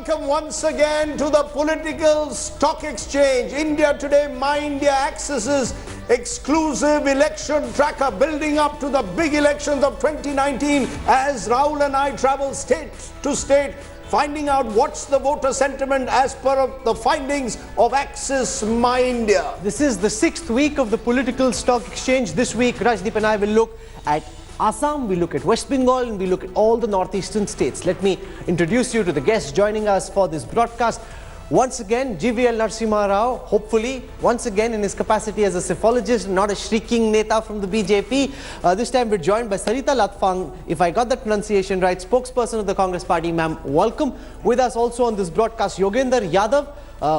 welcome once again to the political stock exchange. India Today, My India accesses exclusive election tracker building up to the big elections of 2019 as Rahul and I travel state to state, finding out what's the voter sentiment as per the findings of Access My India. This is the 6th week of the political stock exchange. This week, Rajdeep and I will look at Assam, we look at West Bengal, and we look at all the northeastern states. Let me introduce you to the guests joining us for this broadcast. Once again, GVL Narasimha Rao, hopefully, once again in his capacity as a psephologist, not a shrieking neta from the BJP. This time we're joined by Sarita Latfang, if I got that pronunciation right, spokesperson of the Congress Party. Ma'am, welcome. With us also on this broadcast, Yogendar Yadav.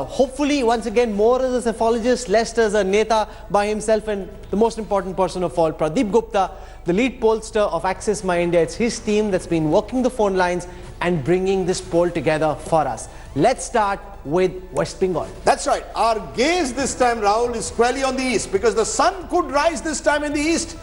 Hopefully, once again, more as a psephologist, less as a neta by himself, and the most important person of all, Pradeep Gupta, the lead pollster of Access My India. It's his team that's been working the phone lines and bringing this poll together for us. Let's start with West Bengal. That's right. Our gaze this time, Rahul, is squarely on the east because the sun could rise this time in the east.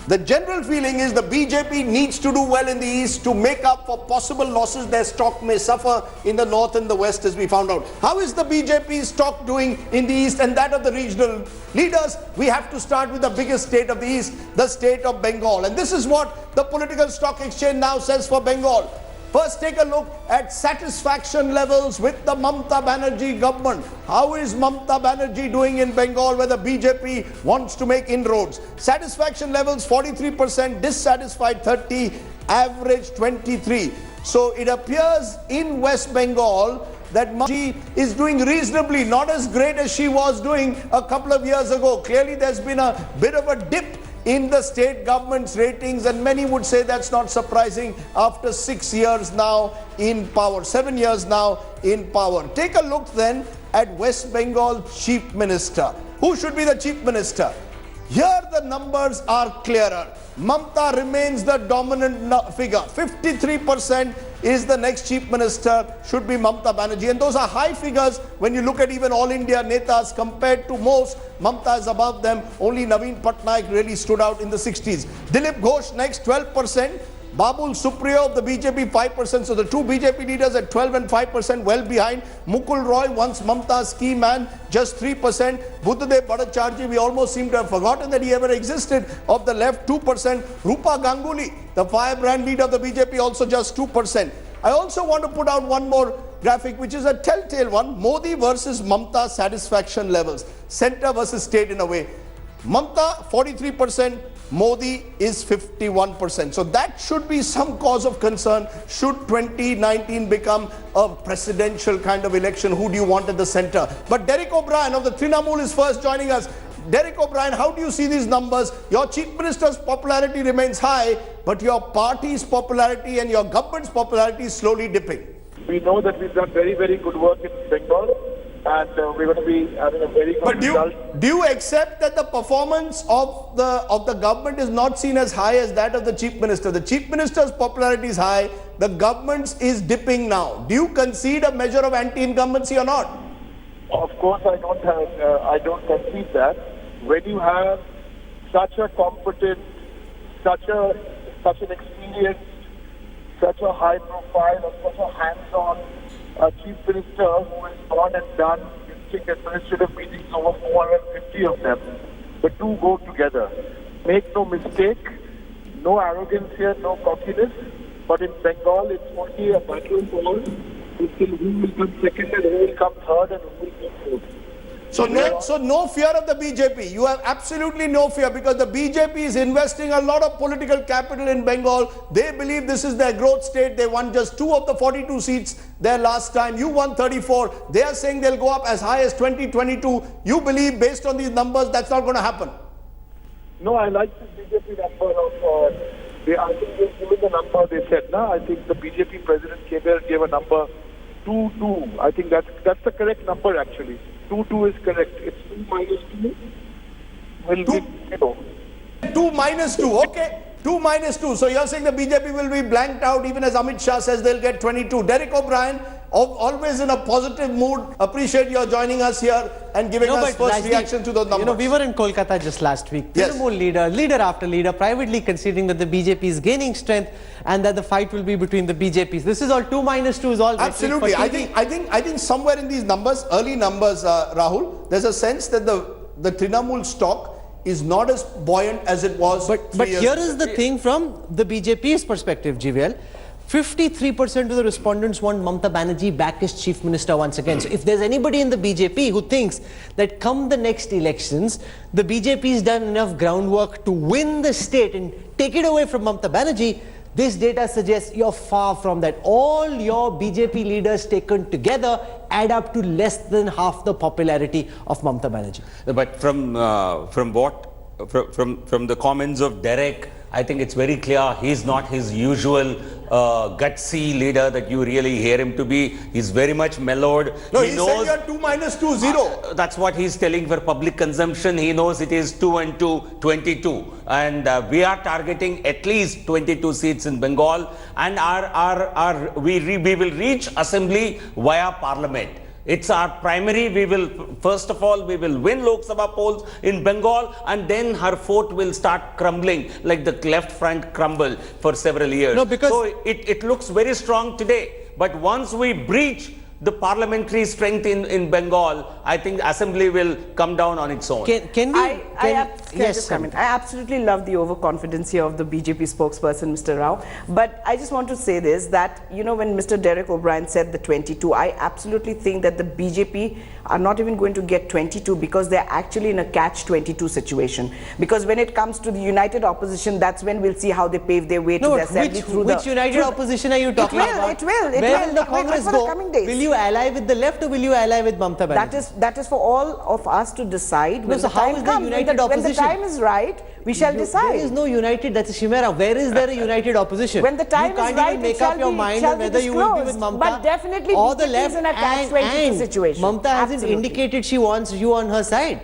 The general feeling is the BJP needs to do well in the east to make up for possible losses their stock may suffer in the north and the west, as we found out. How is the BJP stock doing in the east and that of the regional leaders? We have to start with the biggest state of the east, the state of Bengal. And this is what the political stock exchange now says for Bengal. First, take a look at satisfaction levels with the Mamata Banerjee government. How is Mamata Banerjee doing in Bengal where the BJP wants to make inroads? Satisfaction levels 43%, dissatisfied 30%, average 23%. So it appears in West Bengal that Banerjee is doing reasonably, not as great as she was doing a couple of years ago. Clearly there's been a bit of a dip in the state government's ratings, and many would say that's not surprising after 6 years now in power, 7 years now in power. Take a look then at West Bengal Chief Minister. Who should be the Chief Minister? Here the numbers are clearer. Mamata remains the dominant figure. 53% is the next Chief Minister, should be Mamata Banerjee. And those are high figures when you look at even all India netas compared to most. Mamata is above them. Only Naveen Patnaik really stood out in the 60s. Dilip Ghosh next, 12%. Babul Supriyo of the BJP, 5%. So the two BJP leaders at 12 and 5%, well behind. Mukul Roy, once Mamata's key man, just 3%. Buddhadev Bhattacharjee, we almost seem to have forgotten that he ever existed, of the left, 2%. Rupa Ganguly, the firebrand leader of the BJP, also just 2%. I also want to put out one more graphic, which is a telltale one. Modi versus Mamata satisfaction levels. Center versus state in a way. Mamata, 43%. Modi is 51%. So that should be some cause of concern. Should 2019 become a presidential kind of election? Who do you want at the center? But Derek O'Brien of the Trinamool is first joining us. Derek O'Brien, how do you see these numbers? Your Chief Minister's popularity remains high, but your party's popularity and your government's popularity is slowly dipping. We know that we've done very, very good work in Bengal, and we're going to be having a very good result. Do you accept that the performance of the government is not seen as high as that of the Chief Minister? The Chief Minister's popularity is high, the government's is dipping now. Do you concede a measure of anti-incumbency or not? Of course, I don't concede that. When you have such a competent, such an experienced, such a high profile, and such a hands-on Chief Minister who has gone and done district administrative meetings, over 450 of them. The two go together. Make no mistake, no arrogance here, no cockiness. But in Bengal, it's only a battle for who will come second and who will come third and who will come fourth. So no fear of the BJP. You have absolutely no fear because the BJP is investing a lot of political capital in Bengal. They believe this is their growth state. They won just 2 of the 42 seats there last time. You won 34. They are saying they'll go up as high as 2022. You believe based on these numbers that's not going to happen? No, I like the BJP number of, I think they've given the number they said. No? I think the BJP president gave a number 2-2. I think that's the correct number actually. 2-2 is correct. It's 2 minus 2 will be 2 minus 2. Okay. 2 minus 2. So you're saying the BJP will be blanked out even as Amit Shah says they'll get 22. Derek O'Brien, always in a positive mood. Appreciate your joining us here and giving us first Rajdeep, reaction to the numbers. You know, we were in Kolkata just last week. Yes. Trinamool leader after leader, privately conceding that the BJP is gaining strength and that the fight will be between the BJPs. This is all 2 minus 2 is all. Absolutely. I think somewhere in these numbers, early numbers, Rahul, there's a sense that the Trinamool stock is not as buoyant as it was. But here is the thing from the BJP's perspective, GVL. 53% of the respondents want Mamata Banerjee back as Chief Minister once again. So if there's anybody in the BJP who thinks that come the next elections, the BJP has done enough groundwork to win the state and take it away from Mamata Banerjee, this data suggests you're far from that. All your BJP leaders taken together add up to less than half the popularity of Mamata Banerjee. But from the comments of Derek, I think it's very clear he's not his usual gutsy leader that you really hear him to be. He's very much mellowed. No, he said you're 2 minus 2, 0. That's what he's telling for public consumption. He knows it is 2 and 2, 22. And we are targeting at least 22 seats in Bengal. And we will reach assembly via parliament. It's our primary. We will, first of all, we will win Lok Sabha polls in Bengal, and then her fort will start crumbling like the left front crumbled for several years. No, because so it looks very strong today. But once we breach the parliamentary strength in Bengal, I think assembly will come down on its own. Yes, I absolutely love the overconfidence here of the BJP spokesperson, Mr. Rao. But I just want to say this, that, you know, when Mr. Derek O'Brien said the 22, I absolutely think that the BJP are not even going to get 22 because they're actually in a catch-22 situation. Because when it comes to the united opposition, that's when we'll see how they pave their way to the assembly. Which united opposition are you talking about? It will. Where will the Congress go? Will you ally with the left or will you ally with Mamata Banerjee? That is for all of us to decide. No, so how is the united opposition? When the time is right, we shall decide. There is no united, that's a chimera. Where is there a united opposition? When the time is right, you can't even make up your mind on whether you will be with Mamata but definitely or the left, is in a catch-22 situation. Mamata hasn't indicated she wants you on her side.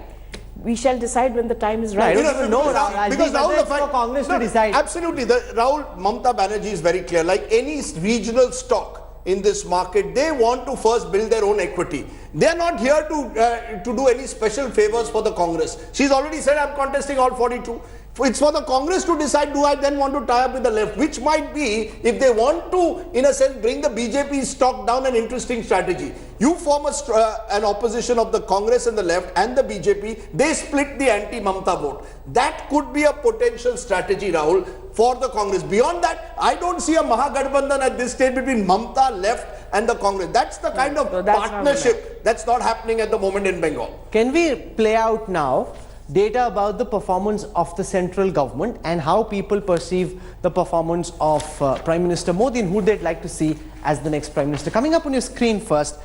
We shall decide when the time is right. Because Rahul, it's for Congress to decide. Absolutely. Rahul, Mamata Banerjee is very clear. Like any regional stock in this market, they want to first build their own equity. They are not here to do any special favors for the Congress. She's already said, I'm contesting all 42. It's for the Congress to decide, do I then want to tie up with the left, which might be, if they want to, in a sense, bring the BJP stock down, an interesting strategy. You form an opposition of the Congress and the left and the BJP, they split the anti-Mamata vote. That could be a potential strategy, Rahul, for the Congress. Beyond that, I don't see a Mahagathbandhan at this stage between Mamata, left and the Congress. That's the kind of partnership that's not happening at the moment in Bengal. Can we play out now data about the performance of the central government and how people perceive the performance of Prime Minister Modi and who they'd like to see as the next Prime Minister? Coming up on your screen first,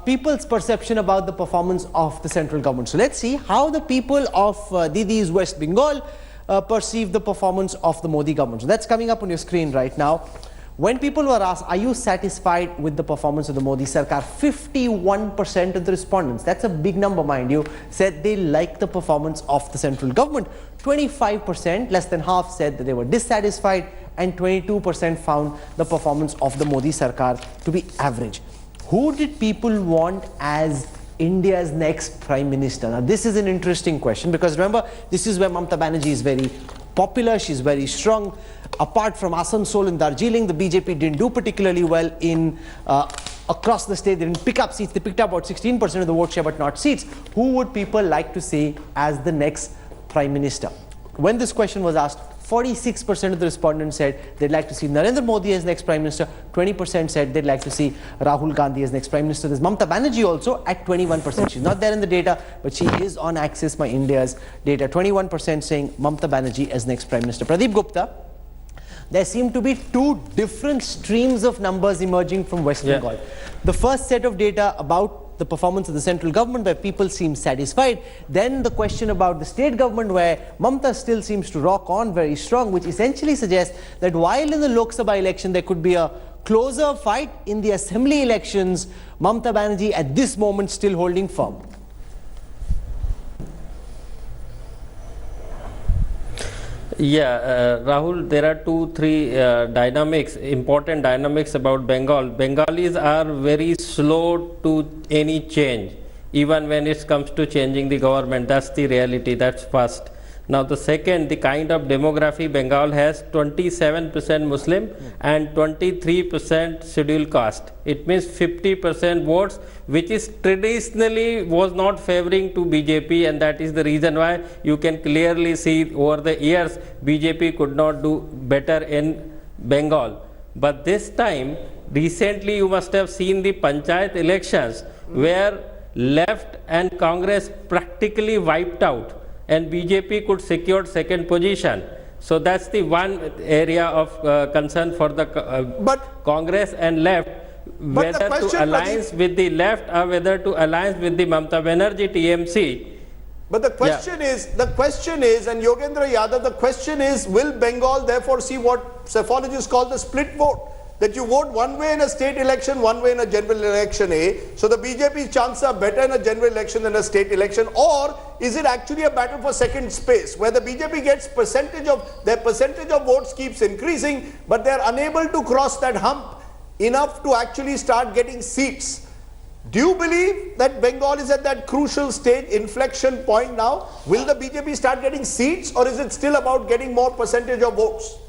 people's perception about the performance of the central government. So let's see how the people of Didi's West Bengal perceive the performance of the Modi government. So that's coming up on your screen right now. When people were asked, are you satisfied with the performance of the Modi Sarkar? 51% of the respondents, that's a big number mind you, said they like the performance of the central government. 25%, less than half, said that they were dissatisfied, and 22% found the performance of the Modi Sarkar to be average. Who did people want as India's next Prime Minister? Now this is an interesting question because remember, this is where Mamata Banerjee is very popular, she's very strong. Apart from Asansol and Darjeeling, the BJP didn't do particularly well in across the state. They didn't pick up seats. They picked up about 16% of the vote share, but not seats. Who would people like to see as the next Prime Minister? When this question was asked, 46% of the respondents said they'd like to see Narendra Modi as next Prime Minister. 20% said they'd like to see Rahul Gandhi as next Prime Minister. There's Mamata Banerjee also at 21%. She's not there in the data, but she is on Access My India's data. 21% saying Mamata Banerjee as next Prime Minister. Pradeep Gupta, there seem to be two different streams of numbers emerging from West Bengal. The first set of data about the performance of the central government where people seem satisfied. Then the question about the state government where Mamata still seems to rock on very strong, which essentially suggests that while in the Lok Sabha election there could be a closer fight, in the assembly elections, Mamata Banerjee at this moment still holding firm. Rahul, there are three dynamics, important dynamics about Bengal. Bengalis are very slow to any change, even when it comes to changing the government. That's the reality, that's first. Now the second, the kind of demography Bengal has, 27% Muslim and 23% scheduled caste. It means 50% votes, which is traditionally was not favoring to BJP, and that is the reason why you can clearly see over the years BJP could not do better in Bengal. But this time, recently you must have seen the Panchayat elections where left and Congress practically wiped out, and BJP could secure second position. So that's the one area of concern for the Congress and left, whether to alliance with the left or whether to alliance with the Mamata Banerjee TMC. But the question is, and Yogendra Yadav, the question is, will Bengal therefore see what psephologists call the split vote? That you vote one way in a state election, one way in a general election, so the BJP's chances are better in a general election than a state election, or is it actually a battle for second space, where the BJP gets their percentage of votes keeps increasing, but they're unable to cross that hump enough to actually start getting seats? Do you believe that Bengal is at that crucial stage, inflection point now? Will the BJP start getting seats, or is it still about getting more percentage of votes?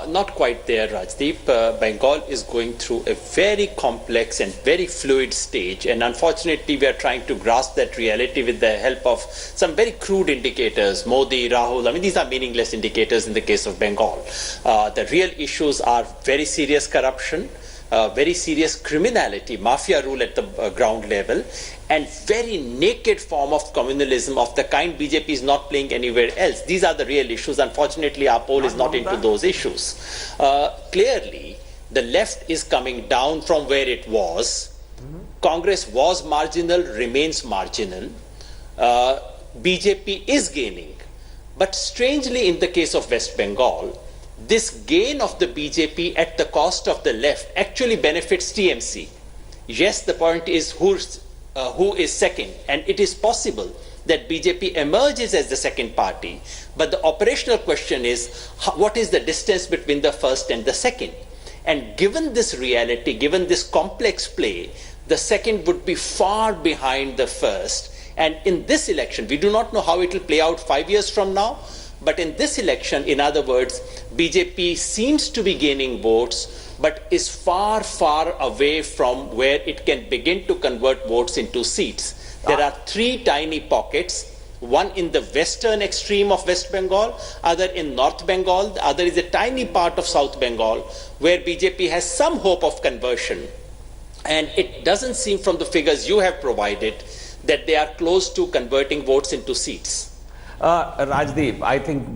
Not quite there, Rajdeep. Bengal is going through a very complex and very fluid stage, and unfortunately we are trying to grasp that reality with the help of some very crude indicators. Modi, Rahul, I mean, these are meaningless indicators in the case of Bengal. The real issues are very serious corruption, very serious criminality, mafia rule at the ground level, and very naked form of communalism of the kind BJP is not playing anywhere else. These are the real issues. Unfortunately, our poll is not into those issues. Clearly, the left is coming down from where it was. Congress was marginal, remains marginal. BJP is gaining. But strangely, in the case of West Bengal, this gain of the BJP at the cost of the left actually benefits TMC. Yes, the point is who is second, and it is possible that BJP emerges as the second party, but the operational question is what is the distance between the first and the second? And given this reality, given this complex play, the second would be far behind the first. And in this election, we do not know how it will play out 5 years from now, but in this election, in other words, BJP seems to be gaining votes, but is far, far away from where it can begin to convert votes into seats. There are three tiny pockets, one in the western extreme of West Bengal, other in North Bengal, the other is a tiny part of South Bengal, where BJP has some hope of conversion. And it doesn't seem from the figures you have provided that they are close to converting votes into seats. Rajdeep, I think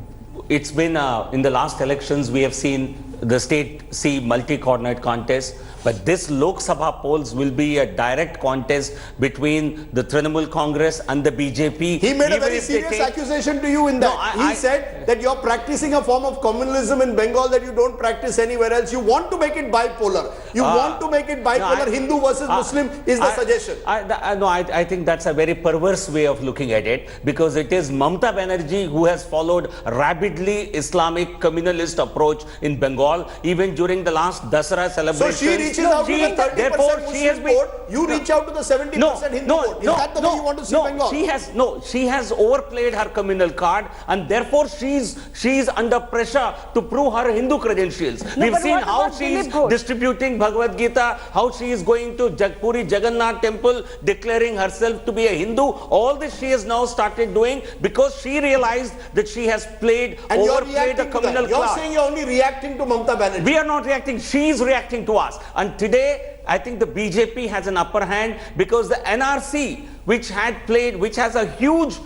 it's been, in the last elections, we have seen the state see multi-coordinate contest, but this Lok Sabha polls will be a direct contest between the Trinamool Congress and the BJP. He made a very serious accusation to you in that. He said that you're practicing a form of communalism in Bengal that you don't practice anywhere else. You want to make it bipolar. You want to make it bipolar. Hindu versus Muslim is the suggestion. I think that's a very perverse way of looking at it, because it is Mamata Banerjee who has followed rabidly Islamic communalist approach in Bengal, even during the last Dasara celebration. So she reaches out to the 30% Muslim vote, you reach out to the 70% Hindu vote. Is that the way you want to see Bengal? She has overplayed her communal card, and therefore she's under pressure to prove her Hindu credentials. We've seen how she is distributing Bhagavad Gita, how she is going to Puri Jagannath temple, declaring herself to be a Hindu. All this she has now started doing because she realized that she has overplayed the communal card. You're saying you're only reacting to Mamata Banerjee. We are not reacting. She is reacting to us. And today, I think the BJP has an upper hand because the NRC, which has a huge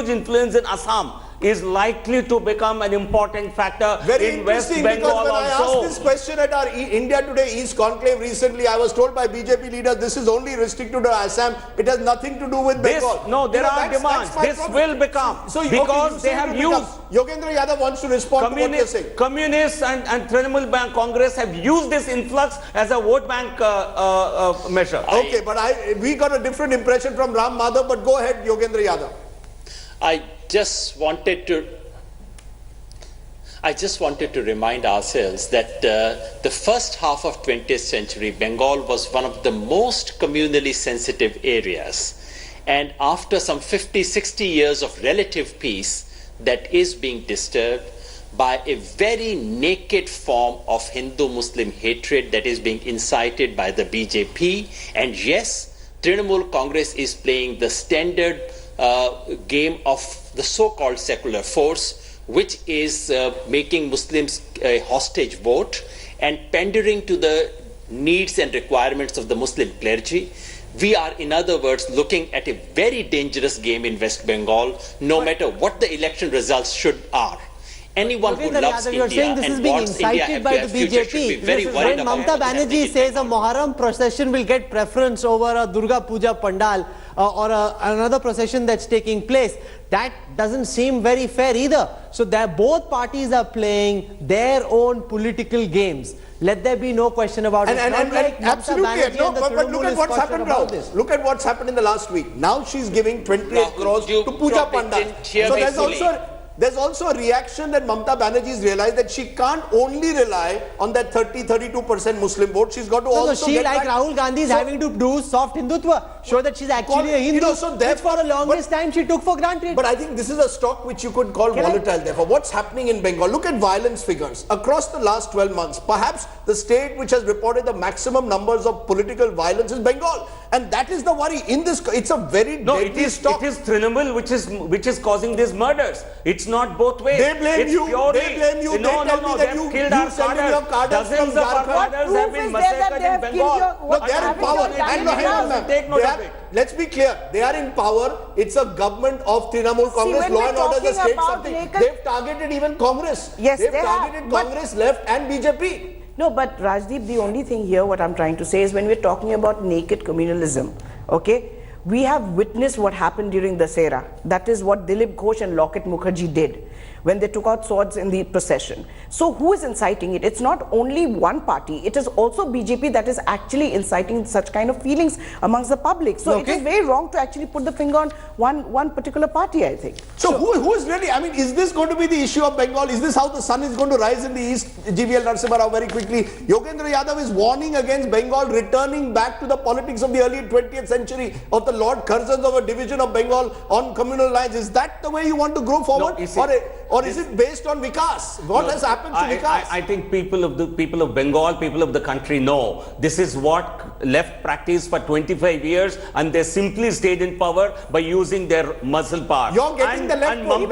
influence in Assam, is likely to become an important factor Very in West interesting, Bengal because when I asked also. this question at our India Today East conclave recently, I was told by BJP leaders this is only restricted to Assam. It has nothing to do with This, Bengal. no, there You know, are that's demands. my This problem. will become, okay, because you they say have it will used. become. Yogendra Yadav wants to respond to what you're saying. Communists and Trinamool Bank Congress have used this influx as a vote bank measure. Okay, but we got a different impression from Ram Madhav, but go ahead, Yogendra Yadav. I just wanted to remind ourselves that the first half of 20th century, Bengal was one of the most communally sensitive areas. And after some 50, 60 years of relative peace, that is being disturbed by a very naked form of Hindu-Muslim hatred that is being incited by the BJP. And yes, Trinamool Congress is playing the standard game of the so-called secular force, which is making Muslims a hostage vote and pandering to the needs and requirements of the Muslim clergy. We are, in other words, looking at a very dangerous game in West Bengal, no matter what the election results are. Anyone who loves India and wants India to have a future should be very worried when about Mamata Banerjee says a Muharram procession will get preference over a Durga Puja Pandal or another procession that's taking place, that doesn't seem very fair either. So both parties are playing their own political games. Let there be no question about it. Absolutely, no, but look at what's happened now. Look at what's happened in the last week. Now she's giving 28 crores to Puja Pandal. So there's also a reaction that Mamata Banerjee has realized that she can't only rely on that 32% Muslim vote. She's got to also she, get like back. Rahul Gandhi, is having to do soft Hindutva, show that she's actually a Hindu, which for the longest time she took for granted. But I think this is a stock which you could call volatile. Therefore, what's happening in Bengal? Look at violence figures across the last 12 months. Perhaps the state which has reported the maximum numbers of political violence is Bengal, and that is the worry. In this, it's a very deadly stock. It is Trinamool which is causing these murders. It's not both ways. They blame it's you. Purely, They blame you. No, they tell me that you killed our send in your cadres Dozens from of our Jharkhand. fathers have been massacred in Bengal. No, they are in power. Hang on, ma'am. Let's be clear. They are in power. It's a government of Trinamool Congress. Law and order is a state something. They've targeted even Congress. Yes, they've they targeted have, Congress, left and BJP. No, but Rajdeep, the only thing here, what I'm trying to say is when we're talking about naked communalism, okay, we have witnessed what happened during the Sera. That is what Dilip Ghosh and Loket Mukherjee did when they took out swords in the procession. So who is inciting it? It's not only one party, it is also BJP that is actually inciting such kind of feelings amongst the public. So it is very wrong to actually put the finger on one particular party, I think. So who is really, I mean, is this going to be the issue of Bengal? Is this how the sun is going to rise in the east? GVL Narasimha Rao, very quickly. Yogendra Yadav is warning against Bengal returning back to the politics of the early 20th century of the Lord Curzons of a division of Bengal on communal lines. Is that the way you want to grow forward? Or is it based on Vikas? What has happened to Vikas? I think people of Bengal, people of the country know this is what left practice for 25 years, and they simply stayed in power by using their muscle power. You're getting the left vote. You're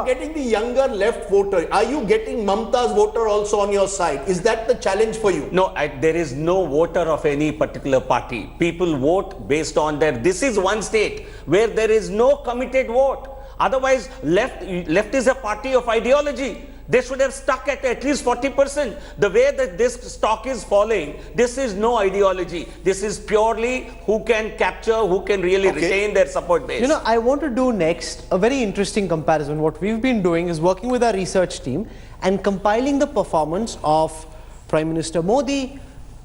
getting the younger left voter. Are you getting Mamata's voter also on your side? Is that the challenge for you? No, there is no voter of any particular party. People vote based on this is one state where there is no committed vote. Otherwise, left is a party of ideology. They should have stuck at least 40%. The way that this stock is falling, this is no ideology. This is purely who can capture, who can really retain their support base. You know, I want to do next a very interesting comparison. What we've been doing is working with our research team and compiling the performance of Prime Minister Modi,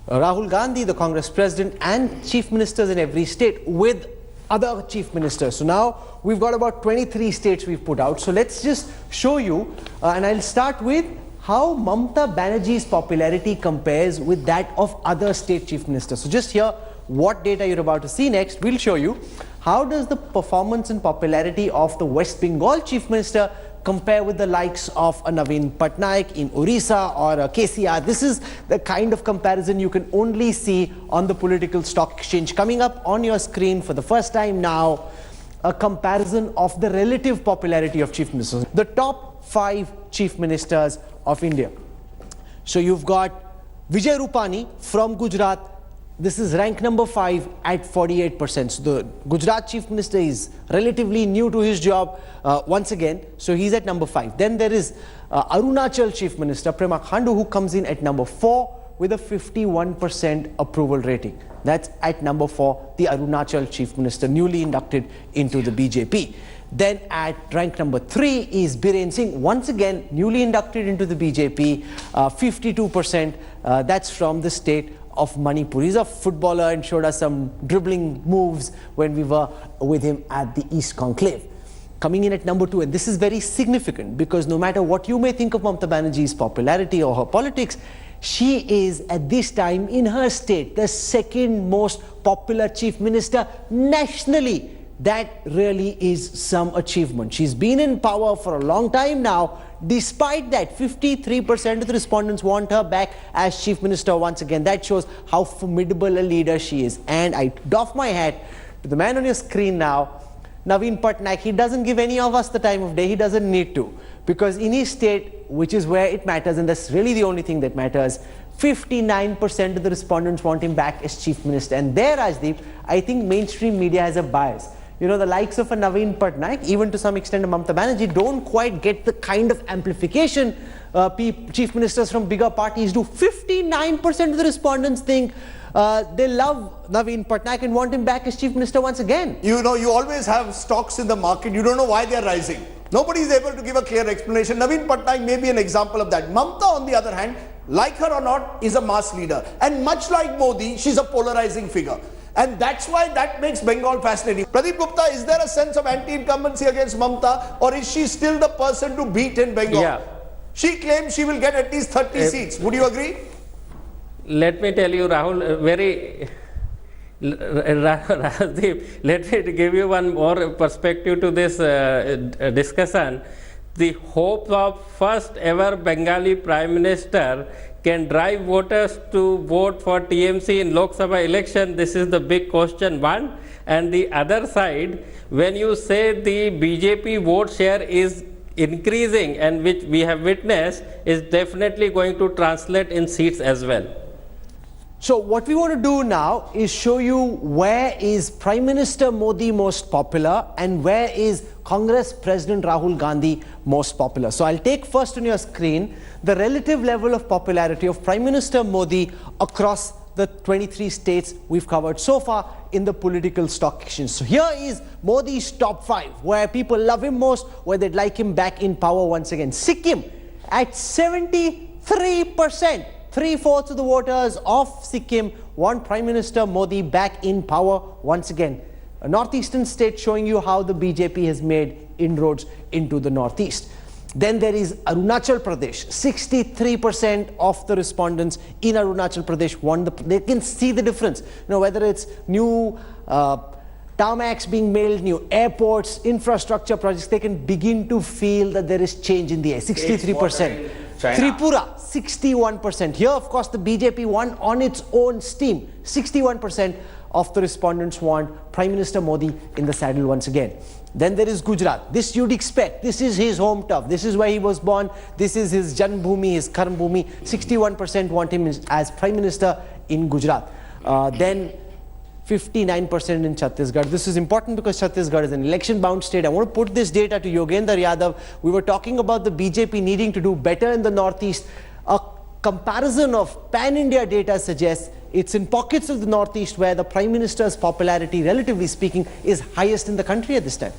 Rahul Gandhi, the Congress president, and chief ministers in every state with other chief ministers. So now we've got about 23 states we've put out. So let's just show you, and I'll start with how Mamata Banerjee's popularity compares with that of other state chief ministers. So just here, what data you're about to see next, we'll show you how does the performance and popularity of the West Bengal chief minister compare with the likes of a Naveen Patnaik in Orissa or a KCR. This is the kind of comparison you can only see on the political stock exchange. Coming up on your screen for the first time now, a comparison of the relative popularity of chief ministers. The top 5 chief ministers of India. So you've got Vijay Rupani from Gujarat, this is rank number 5 at 48%. So the Gujarat Chief Minister is relatively new to his job once again. So he's at number 5. Then there is Arunachal Chief Minister Prema Khandu, who comes in at number 4 with a 51% approval rating. That's at number 4, the Arunachal Chief Minister, newly inducted into the BJP. Then at rank number 3 is Biren Singh, once again newly inducted into the BJP, 52%. That's from the state of Manipur. He's a footballer and showed us some dribbling moves when we were with him at the East Conclave. Coming in at number 2, and this is very significant because no matter what you may think of Mamata Banerjee's popularity or her politics, she is at this time in her state the second most popular chief minister nationally. That really is some achievement. She's been in power for a long time now. Despite that, 53% of the respondents want her back as chief minister once again. That shows how formidable a leader she is. And I doff my hat to the man on your screen now, Naveen Patnaik. He doesn't give any of us the time of day. He doesn't need to. Because in his state, which is where it matters, and that's really the only thing that matters, 59% of the respondents want him back as chief minister. And there, Rajdeep, I think mainstream media has a bias. You know, the likes of a Naveen Patnaik, even to some extent a Mamata Banerjee, don't quite get the kind of amplification chief ministers from bigger parties do. 59% of the respondents think they love Naveen Patnaik and want him back as chief minister once again. You know, you always have stocks in the market. You don't know why they are rising. Nobody is able to give a clear explanation. Naveen Patnaik may be an example of that. Mamata, on the other hand, like her or not, is a mass leader. And much like Modi, she's a polarizing figure. And that's why that makes Bengal fascinating. Pradeep Gupta, is there a sense of anti-incumbency against Mamata, or is she still the person to beat in Bengal? Yeah. She claims she will get at least 30 seats. Would you agree? Let me tell you, Rahul, Rajdeep, let me give you one more perspective to this discussion. The hope of first ever Bengali Prime Minister can drive voters to vote for TMC in Lok Sabha election. This is the big question, one. And the other side, when you say the BJP vote share is increasing, and which we have witnessed, is definitely going to translate in seats as well. So what we want to do now is show you where is Prime Minister Modi most popular and where is Congress President Rahul Gandhi most popular. So I'll take first on your screen the relative level of popularity of Prime Minister Modi across the 23 states we've covered so far in the political stock exchange. So here is Modi's top 5, where people love him most, where they'd like him back in power once again. Sikkim at 73%. 3/4 of the voters of Sikkim want Prime Minister Modi back in power once again. A northeastern state showing you how the BJP has made inroads into the northeast. Then there is Arunachal Pradesh. 63% of the respondents in Arunachal Pradesh want they can see the difference. You know, whether it's new tarmacs being built, new airports, infrastructure projects, they can begin to feel that there is change in the air. 63%. Tripura, 61%. Here, of course, the BJP won on its own steam. 61% of the respondents want Prime Minister Modi in the saddle once again. Then there is Gujarat. This you'd expect. This is his home turf. This is where he was born. This is his Janmbhumi, his Karmbhumi. 61% want him as Prime Minister in Gujarat. Then 59% in Chhattisgarh. This is important because Chhattisgarh is an election-bound state. I want to put this data to Yogendra Yadav. We were talking about the BJP needing to do better in the Northeast. A comparison of pan-India data suggests it's in pockets of the Northeast where the Prime Minister's popularity, relatively speaking, is highest in the country at this time.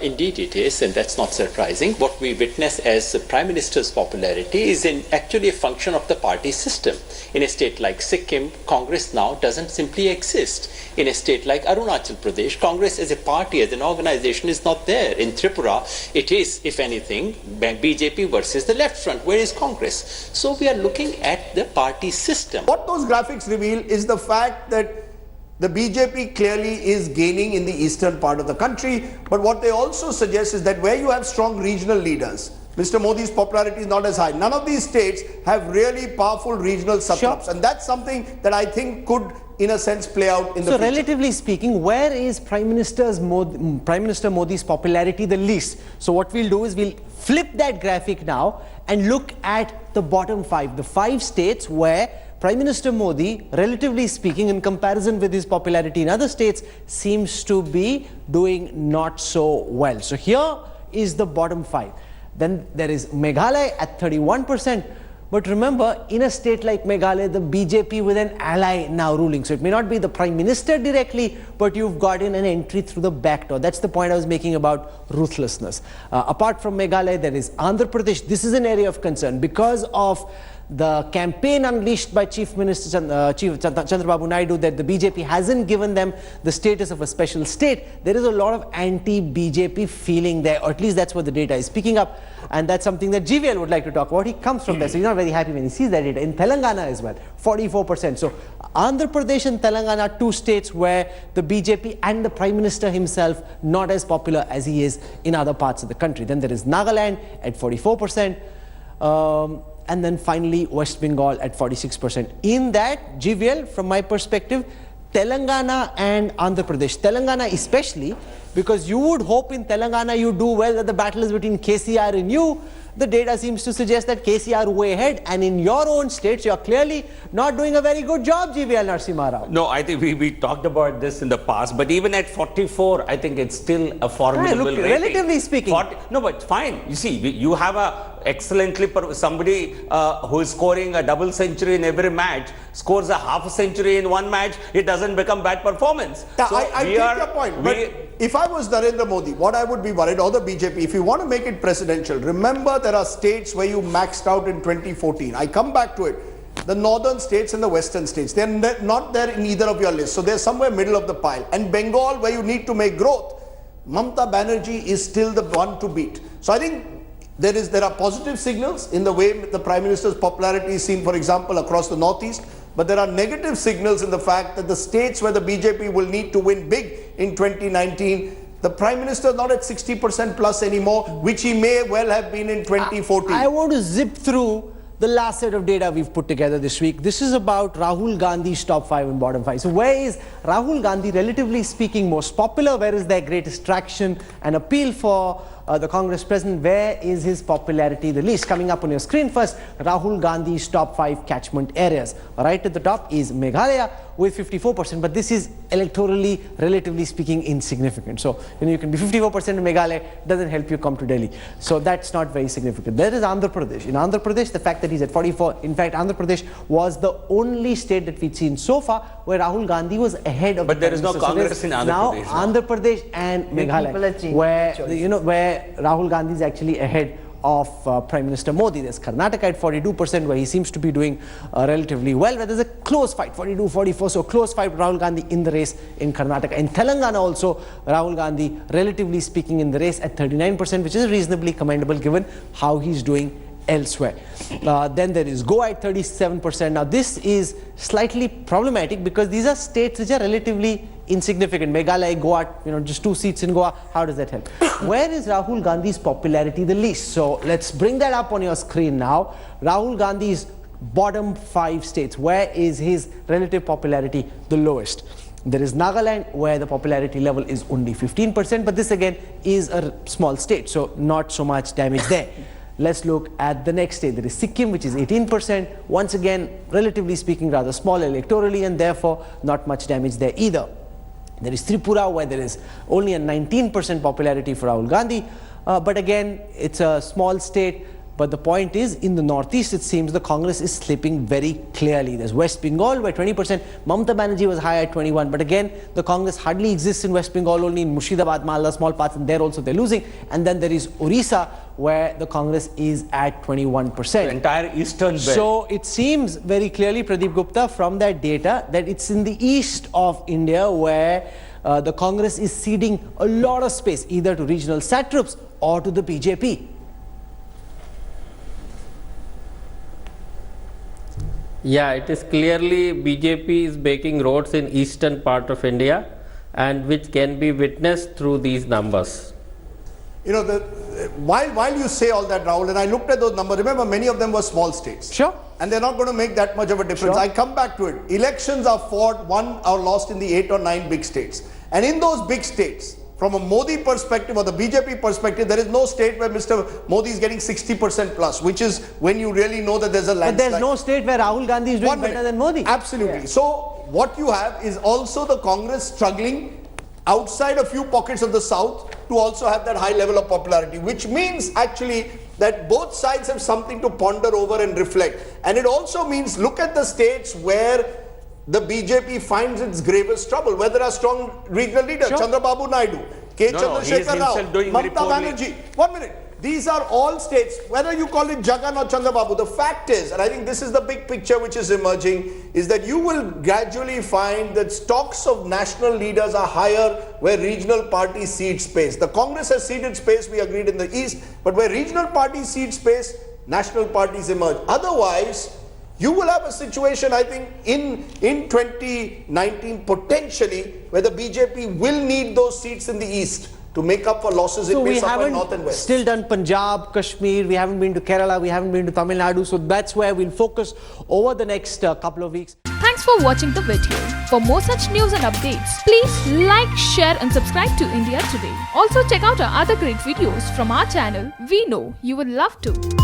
Indeed it is, and that's not surprising. What we witness as the Prime Minister's popularity is actually a function of the party system. In a state like Sikkim, Congress now doesn't simply exist. In a state like Arunachal Pradesh, Congress as a party, as an organization, is not there. In Tripura, it is, if anything, BJP versus the left front. Where is Congress? So we are looking at the party system. What those graphics reveal is the fact that the BJP clearly is gaining in the eastern part of the country, but what they also suggest is that where you have strong regional leaders, Mr. Modi's popularity is not as high. None of these states have really powerful regional subgroups, and that's something that I think could in a sense, play out in the So future. relatively speaking, where is Prime Minister Modi's popularity the least? So what we'll do is we'll flip that graphic now and look at the bottom 5, the 5 states where Prime Minister Modi, relatively speaking, in comparison with his popularity in other states, seems to be doing not so well. So here is the bottom 5. Then there is Meghalaya at 31%. But remember, in a state like Meghalaya, the BJP with an ally now ruling. So it may not be the Prime Minister directly, but you've gotten an entry through the back door. That's the point I was making about ruthlessness. Apart from Meghalaya, there is Andhra Pradesh. This is an area of concern because of the campaign unleashed by Chief Minister Chandrababu Naidu that the BJP hasn't given them the status of a special state. There is a lot of anti-BJP feeling there, or at least that's what the data is picking up, and that's something that GVL would like to talk about. He comes from there, so he's not very happy when he sees that data. In Telangana as well, 44%. So Andhra Pradesh and Telangana, 2 states where the BJP and the Prime Minister himself not as popular as he is in other parts of the country. Then there is Nagaland at 44%. And then finally West Bengal at 46%. In that, GVL, from my perspective, Telangana and Andhra Pradesh. Telangana especially, because you would hope in Telangana you do well, that the battle is between KCR and you. The data seems to suggest that KCR way ahead, and in your own states you are clearly not doing a very good job, GVL Narasimha Rao. No, I think we talked about this in the past, but even at 44, I think it's still a formidable rating. Relatively speaking. No, but fine. You see, you have a excellently somebody who is scoring a double century in every match, scores a half a century in one match, it doesn't become bad performance. Now, I take your point, but if I was Narendra Modi, what I would be worried, or the BJP, if you want to make it presidential, remember there are states where you maxed out in 2014. I come back to it. The northern states and the western states, they're not there in either of your lists. So they're somewhere middle of the pile. And Bengal, where you need to make growth, Mamata Banerjee is still the one to beat. So I think there are positive signals in the way the Prime Minister's popularity is seen, for example, across the northeast. But there are negative signals in the fact that the states where the BJP will need to win big in 2019, the Prime Minister is not at 60% plus anymore, which he may well have been in 2014. I want to zip through the last set of data we've put together this week. This is about Rahul Gandhi's top 5 and bottom 5. So where is Rahul Gandhi, relatively speaking, most popular? Where is their greatest traction and appeal for the Congress president? Where is his popularity the least? Coming up on your screen first, Rahul Gandhi's top 5 catchment areas. Right at the top is Meghalaya with 54%, but this is electorally, relatively speaking, insignificant. So, you can be 54% in Meghalaya, doesn't help you come to Delhi. So that's not very significant. There is Andhra Pradesh. In Andhra Pradesh, the fact that he's at 44, in fact, Andhra Pradesh was the only state that we'd seen so far where Rahul Gandhi was ahead of But there is no Congress in Andhra Pradesh. Now, Andhra Pradesh and Meghalaya, where Rahul Gandhi is actually ahead of Prime Minister Modi. There's Karnataka at 42%, where he seems to be doing relatively well, where there's a close fight, 42-44, so close fight, Rahul Gandhi in the race in Karnataka. In Telangana also, Rahul Gandhi, relatively speaking, in the race at 39%, which is reasonably commendable given how he's doing elsewhere. Then there is Goa at 37%. Now this is slightly problematic because these are states which are relatively insignificant. Meghalaya, Goa, just 2 seats in Goa. How does that help? Where is Rahul Gandhi's popularity the least? So let's bring that up on your screen now. Rahul Gandhi's bottom 5 states. Where is his relative popularity the lowest? There is Nagaland, where the popularity level is only 15%, but this again is a small state, so not so much damage there. Let's look at the next state. There is Sikkim, which is 18%. Once again, relatively speaking, rather small electorally, and therefore not much damage there either. There is Tripura, where there is only a 19% popularity for Rahul Gandhi. But again, it's a small state. But the point is, in the northeast, it seems the Congress is slipping very clearly. There's West Bengal, where 20%. Mamata Banerjee was high at 21%. But again, the Congress hardly exists in West Bengal, only in Murshidabad, Malda, small parts, and there also they're losing. And then there is Orissa, where the Congress is at 21%. The entire eastern belt. So it seems very clearly, Pradeep Gupta, from that data, that it's in the east of India where the Congress is ceding a lot of space, either to regional satraps or to the BJP. Yeah, it is clearly BJP is making roads in eastern part of India, and which can be witnessed through these numbers. While you say all that, Rahul, and I looked at those numbers, remember many of them were small states. Sure. and they're not going to make that much of a difference. Sure. I come back to it. Elections are fought, won or lost in the 8 or 9 big states. And in those big states, from a Modi perspective or the BJP perspective, there is no state where Mr. Modi is getting 60% plus, which is when you really know that there's a landslide. But there's no state where Rahul Gandhi is doing better than Modi. Absolutely. So what you have is also the Congress struggling outside a few pockets of the south to also have that high level of popularity, which means actually that both sides have something to ponder over and reflect. And it also means look at the states where the BJP finds its gravest trouble, where there are strong regional leaders, Sure. Chandrababu Naidu, K. No, he is Chandrasekhar Rao, himself doing Mamata very poorly. Banerjee. 1 minute. These are all states, whether you call it Jagan or Chandrababu, the fact is, and I think this is the big picture which is emerging, is that you will gradually find that stocks of national leaders are higher where regional parties cede space. The Congress has ceded space, we agreed, in the east, but where regional parties cede space, national parties emerge. Otherwise, you will have a situation, I think, in 2019 potentially, where the BJP will need those seats in the east to make up for losses So it we may suffer in north and haven't west. still done Punjab, Kashmir, we haven't been to Kerala, we haven't been to Tamil Nadu. So that's where we'll focus over the next couple of weeks. Thanks for watching the video. For more such news and updates, please like, share and subscribe to India Today. Also check out our other great videos from our channel. We know you will love to.